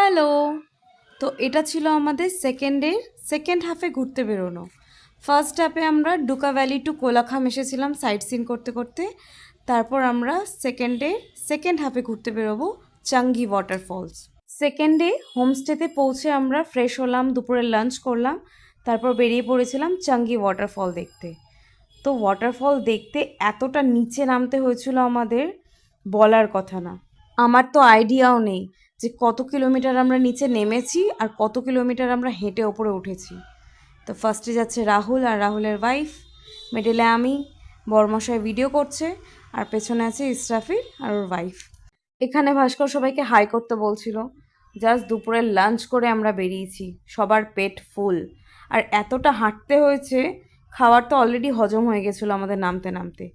Hello. তো এটা ছিল আমাদের সেকেন্ডের সেকেন্ড হাফে ঘুরতে বেরোনো। ফার্স্ট হাফে আমরা ডুকা ভ্যালি টু কোলাখাম এসেছিলাম সাইট সিন করতে করতে। তারপর আমরা সেকেন্ড হাফে ঘুরতে বেরোবো চাঙ্গি ওয়াটারফলস। সেকেন্ডে হোমস্টেতে পৌঁছে আমরা ফ্রেশ হলাম, দুপুরে লাঞ্চ করলাম, তারপর বেরিয়ে পড়েছিলাম চাঙ্গি ওয়াটারফল দেখতে। তো ওয়াটারফল দেখতে এতটা নিচে নামতে হয়েছিল আমাদের, বলার কথা না। আমার তো আইডিয়াও নেই যে কত কিলোমিটার আমরা নিচে নেমেছি আর কত কিলোমিটার আমরা হেঁটে ওপরে উঠেছি। তো ফার্স্টে যাচ্ছে রাহুল আর রাহুলের ওয়াইফ, মিডলে আমি, বরমশাই ভিডিও করছে, আর পেছনে আছে ইসরাফিল আর ওর ওয়াইফ। এখানে ভাস্কর সবাইকে হাই করতে বলছিল। জাস্ট দুপুরের লাঞ্চ করে আমরা বেরিয়েছি, সবার পেট ফুল। আর এতটা হাঁটতে হয়েছে, খাবার তো অলরেডি হজম হয়ে গেছিলো আমাদের নামতে নামতে,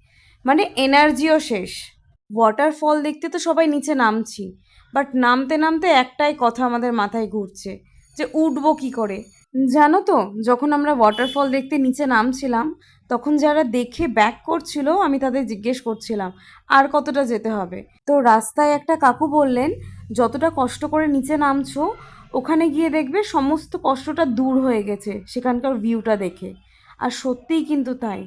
মানে এনার্জিও শেষ। ওয়াটারফল দেখতে তো সবাই নিচে নামছি, বাট নামতে নামতে একটাই কথা আমাদের মাথায় ঘুরছে যে উঠবো কী করে। জানো তো, যখন আমরা ওয়াটারফল দেখতে নিচে নামছিলাম, তখন যারা দেখে ব্যাক করছিল আমি তাদের জিজ্ঞেস করছিলাম আর কতটা যেতে হবে। তো রাস্তায় একটা কাকু বললেন, যতটা কষ্ট করে নিচে নামছো ওখানে গিয়ে দেখবে সমস্ত কষ্টটা দূর হয়ে গেছে সেখানকার ভিউটা দেখে। আর সত্যিই কিন্তু তাই।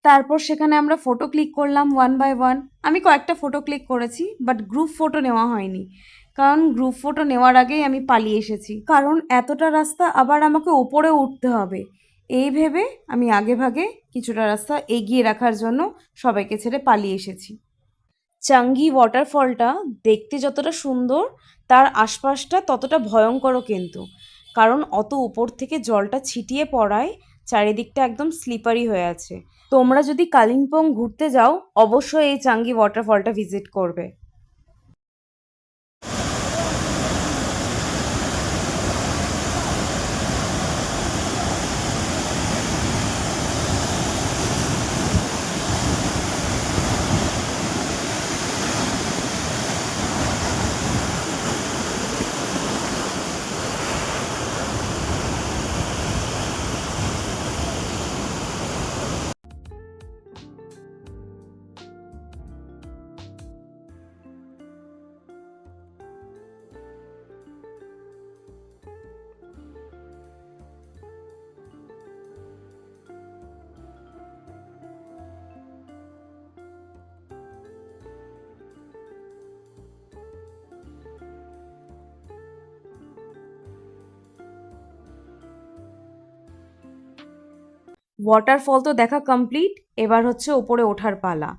তারপর সেখানে আমরা ফটো ক্লিক করলাম ওয়ান বাই ওয়ান। আমি কয়েকটা ফটো ক্লিক করেছি, বাট গ্রুপ ফটো নেওয়া হয়নি, কারণ গ্রুপ ফটো নেওয়ার আগেই আমি পালিয়ে এসেছি, কারণ এতটা রাস্তা আবার আমাকে ওপরে উঠতে হবে। এই ভেবে আমি আগে ভাগে কিছুটা রাস্তা এগিয়ে রাখার জন্য সবাইকে ছেড়ে পালিয়ে এসেছি। চাঙ্গি ওয়াটারফলটা দেখতে যতটা সুন্দর, তার আশপাশটা ততটা ভয়ঙ্করও কিন্তু, কারণ অত উপর থেকে জলটা ছিটিয়ে পড়ায় চারিদিকটা একদম স্লিপারি হয়ে আছে। তোমরা যদি কালিম্পং ঘুরতে যাও, অবশ্যই এই চাঙ্গি ওয়াটারফলটা ভিজিট করবে। ওয়াটারফল তো দেখা কমপ্লিট, এবার হচ্ছে উপরে ওঠার পালা।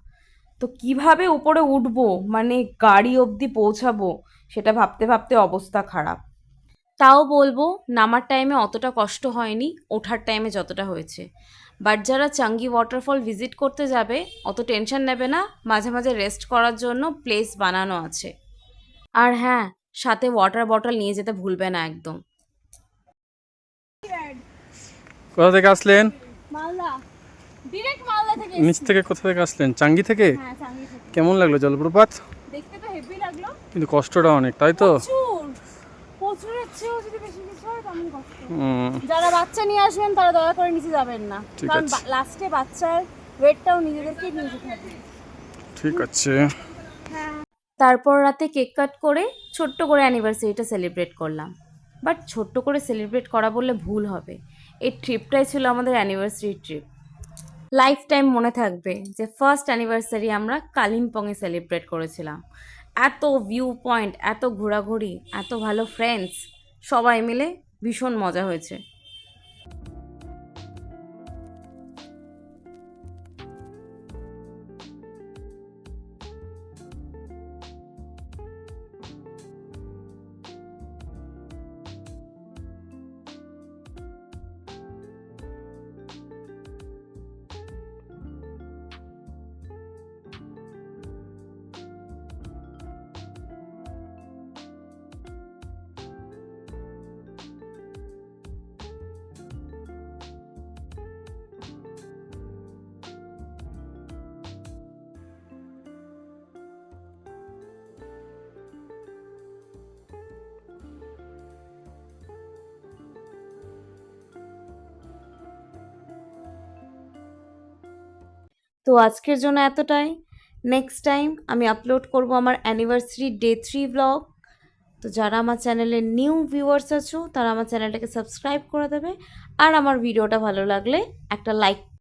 তো কিভাবে উপরে উঠবো, মানে গাড়ি অবধি পৌঁছাবো, সেটা ভাবতে ভাবতে অবস্থা খারাপ। তাও বলবো, নামার টাইমে অতটা কষ্ট হয়নি ওঠার টাইমে যতটা হয়েছে। বাট যারা চাঙ্গি ওয়াটারফল ভিজিট করতে যাবে অত টেনশন নেবে না, মাঝে মাঝে রেস্ট করার জন্য প্লেস বানানো আছে। আর হ্যাঁ, সাথে ওয়াটার বটল নিয়ে যেতে ভুলবে না একদম। কোথা থেকে আসলেন? মালদা, ডিরেক্ট মালদা থেকে নিচ এসেছি। থেকে কোথা থেকে আসলেন? চাঙ্গি থেকে? হ্যাঁ, চাঙ্গি থেকে। কেমন লাগলো জলপ্রপাত? দেখতে তো হেভি লাগলো, কিন্তু কষ্টটা অনেক, তাই তো? প্রচুর। প্রচুরের চেয়েও যদি বেশি কিছু হয় তেমন কষ্ট। হুম, যারা বাচ্চা নিয়ে আসবেন তারা দয়া করে নিচে যাবেন না, ঠিক কারণ আছে। লাস্টে বাচ্চার ওয়েটটাও নিজেদেরকেই নিয়ে যেতে হবে। ঠিক আছে। তারপর রাতে কেক কাট করে ছোট্ট করে অ্যানিভার্সারিটা সেলিব্রেট করলাম। বাট ছোট্ট করে সেলিব্রেট করা বললে ভুল হবে, এই ট্রিপটাই ছিল আমাদের অ্যানিভার্সারি ট্রিপ। লাইফ টাইম মনে থাকবে যে ফার্স্ট অ্যানিভার্সারি আমরা কালিম্পংয়ে সেলিব্রেট করেছিলাম। এত ভিউ পয়েন্ট, এত ঘোরাঘুরি, এত ভালো ফ্রেন্ডস, সবাই মিলে ভীষণ মজা হয়েছে। তো আজকের জন্য এতটাই। নেক্সট টাইম আমি আপলোড করব আমার অ্যানিভার্সারি ডে 3 ব্লগ। তো যারা আমার চ্যানেলে নিউ ভিউয়ার্স আছো তারা আমার চ্যানেলটাকে সাবস্ক্রাইব করে দেবে, আর আমার ভিডিওটা ভালো লাগলে একটা লাইক